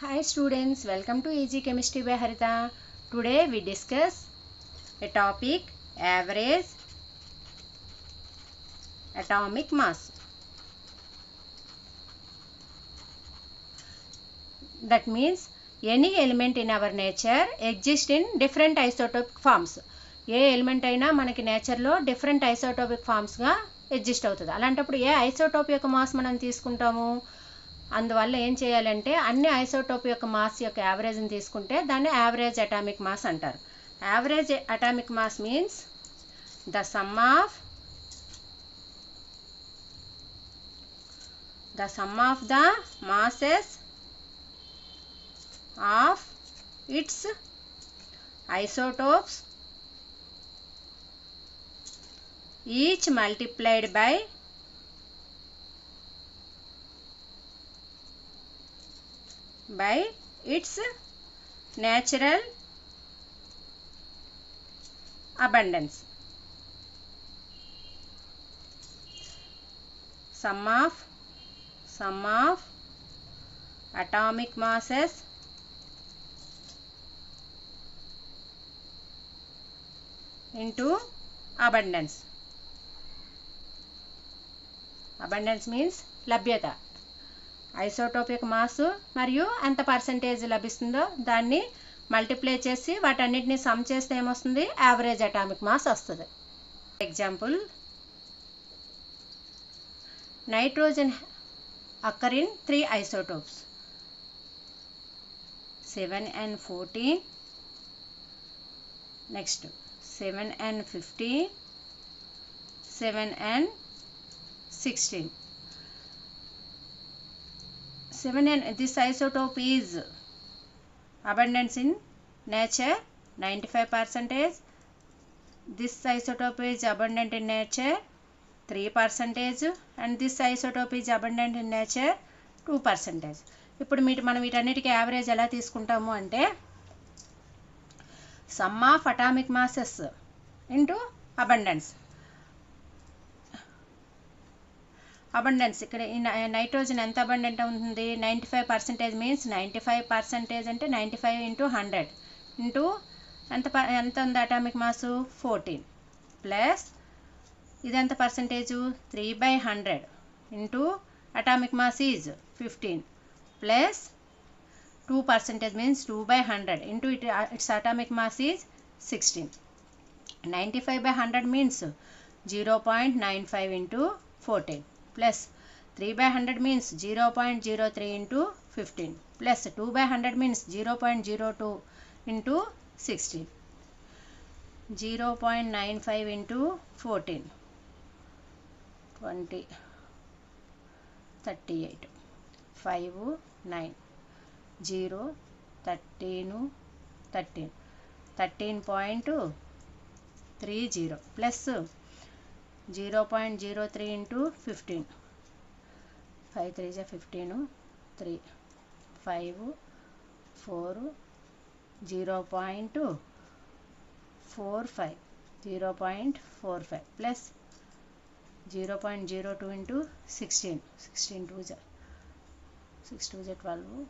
Hi students, welcome to Easy Chemistry by Harita. Today we discuss a topic, average atomic mass. That means any element in our nature exists in different isotopic forms. A element అయినా మనకి నేచర్లో different isotopic ఫామ్స్గా exist అవుతుంది. అలాంటప్పుడు ఏ isotope యొక్క mass మనం తీసుకుంటాము? అందువల్ల ఏం చేయాలంటే అన్ని ఐసోటోప్ యొక్క మాస్ యొక్క యావరేజ్ని తీసుకుంటే దాన్ని యావరేజ్ అటామిక్ మాస్ అంటారు. Average atomic mass means the sum of the masses of its isotopes each multiplied by its natural abundance. Sum of atomic masses into abundance. Abundance means లభ్యత. Isotope యొక్క mass మరియు ఎంత percentage లభిస్తుందో దాన్ని multiply చేసి వాటన్నిటిని some చేస్తే ఏమొస్తుంది? యావరేజ్ అటామిక్ మాస్ వస్తుంది. Example, nitrogen occur in 3 isotopes 7n14, next 7n15, 7n16. 7n, this isotope is abundance in nature 95%. This isotope is abundant in nature 3%, and this isotope is abundant in nature 2%. ఇప్పుడు మనం వీటన్నిటికీ average ఎలా తీసుకుంటాము అంటే some of atomic masses into abundance. ఇక్కడ nitrogen ఎంత abundant ఉంటుంది? 95% means 95% అంటే 95 ఇంటూ 100 ఇంటూ ఎంత ఉంది అటామిక్ మాసు? 14 ప్లస్ ఇదెంత percentage? 3/100 into atomic mass is 15 plus 2% means 2/100 into its atomic mass is 16. 95/100 means 0.95 into 14 plus 3/100 means 0.03 into 15 plus 2/100 means 0.02 into 16. 0.95 into 14 20 38 5 9 0 13 13.30 plus 0.03 into 15 5 3 15 3 5 4 0.45 plus 0.02 into 16 2 12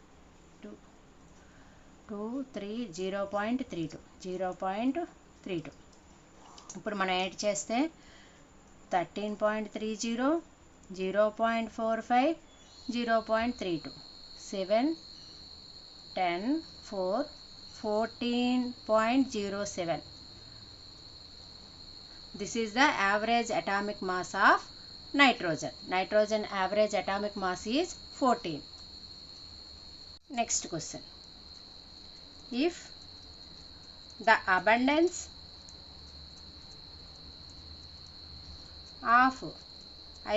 2 3 0.32. ఇప్పుడు మనం add చేస్తే 13.30 0.45 0.32 7 10 4 14.07. This is the average atomic mass of nitrogen. Nitrogen average atomic mass is 14. Next question. If the abundance of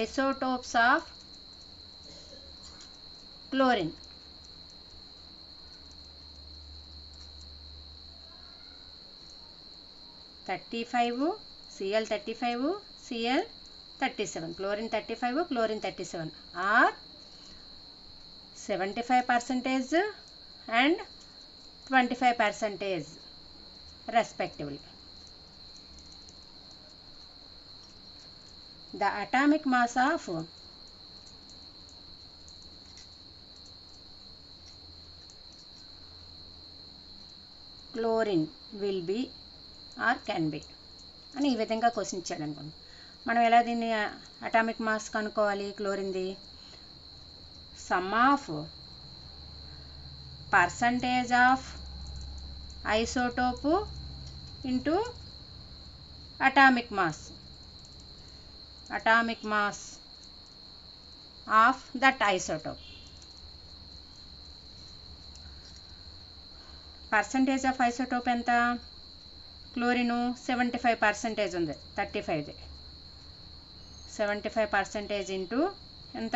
isotopes of chlorine Cl35 Cl37, chlorine 35 chlorine 37 are 75% and 25% respectively. The atomic mass of chlorine will be are can be అని ఈ విధంగా question ఇచ్చాడు అనుకోండి. మనం ఎలా దీన్ని atomic mass కనుక్కోవాలి? క్లోరిన్ది sum of percentage of isotope into atomic mass of that isotope. Percentage of isotope ఎంత? క్లోరిన్ 75% ఉంది, 35ది 75% ఇంటూ ఎంత?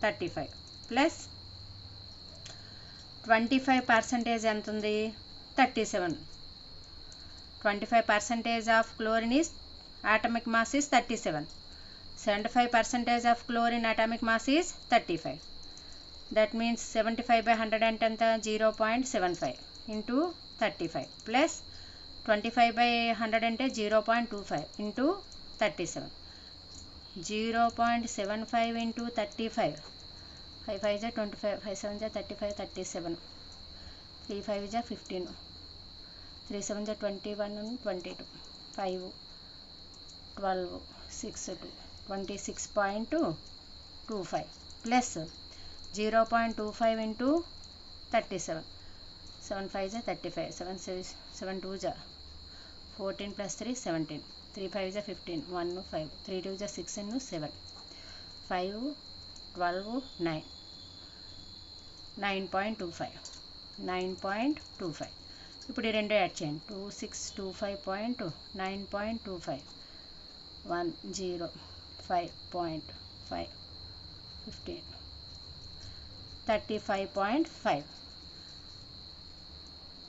35 ప్లస్ 25% ఎంత ఉంది? 37. 25% of chlorine is atomic mass is 37. 75% of chlorine atomic mass is 35. That means 75 by 100 and 0.75 into 35 plus 25 by 100 అంటే 0.25 into 37. 0.75 into 35. 5 5 is 25, 5 7 is 35, 37. 3 5 is 15. 3 7 is 21 and 22. 5 12 6 2 26.25 plus 0.25 into 37. 7 5 is 35. 7 7 2 is 14 plus 3 17. 3 5 is 15. 1 5. 3 2 is 6 and 7. 5 12 9. 9.25. 9.25. ఇప్పుడు ఈ రెండు add చేయండి. 2625.9.25 105.5 15 35.5.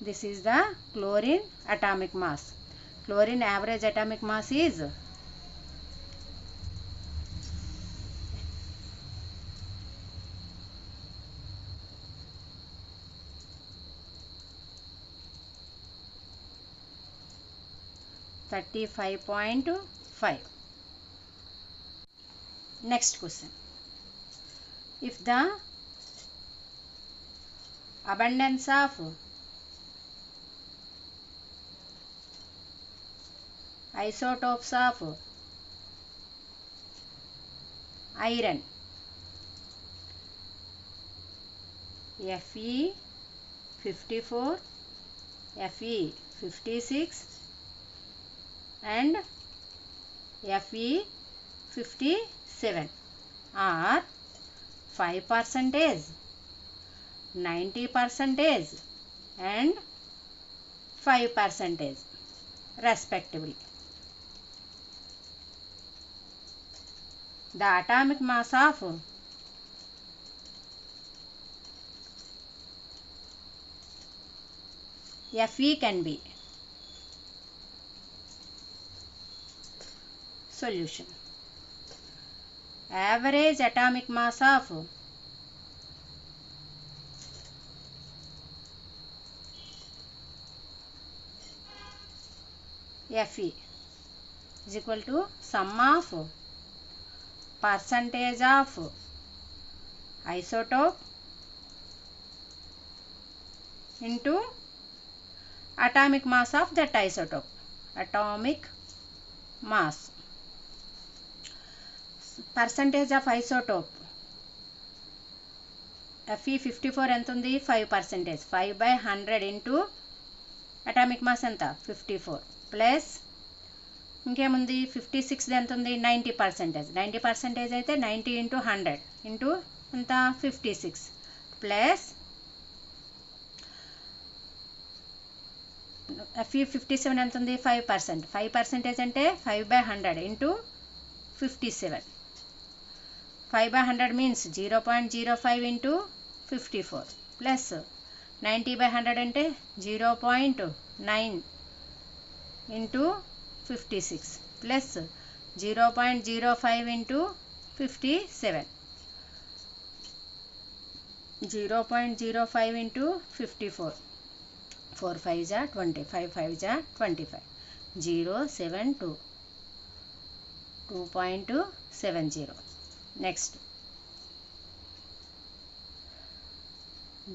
This is the chlorine atomic mass. Chlorine average atomic mass is 35.5. Next question. If the abundance of isotopes of iron Fe54, Fe56 and Fe57 are 5%, 90% and 5% respectively. The atomic mass of Fe can be. Solution. Average atomic mass of Fe is equal to sum of percentage of isotope into atomic mass of that isotope. Atomic mass. Percentage of isotope Fe54 ఎంత ఉంది? 5%. 5 by 100 into atomic mass ఎంత? 54 plus ఇంకేముంది? 56 ఎంత ఉంది? 90%. 90% అయితే 90 into 100 into ఎంత? 56 plus Fe57 ఎంత ఉంది? 5%. 5% అంటే 5 by 100 into 57. 5 by 100 means 0.05 into 54 plus 90 by 100 అంటే 0.9 into 56 plus 0.05 into 57. 0.05 into 54. 4 5 is 20. 5 5 is 25. 0.72. 2.70. Next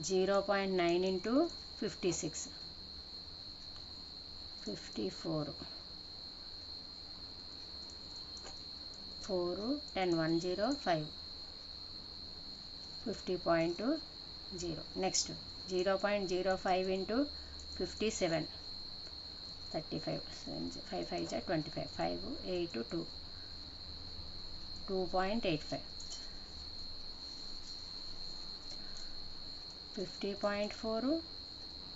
0.9 into 56. 54 4 10 105 50.20. Next 0.05 into 57 35 5 5 25 5 8 2 2.85 50.4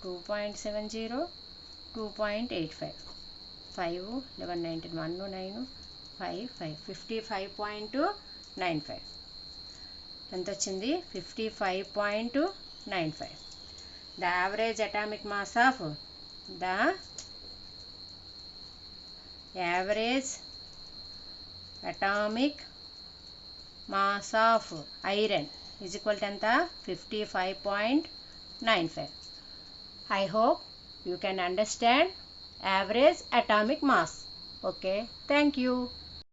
2.70 2.85 5 11 19 1 9 5 5 55.95 ఎంత వచ్చింది 55.95. The average atomic mass of iron is equal to ఎంత 55.95. I hope you can understand average atomic mass. Okay, thank you.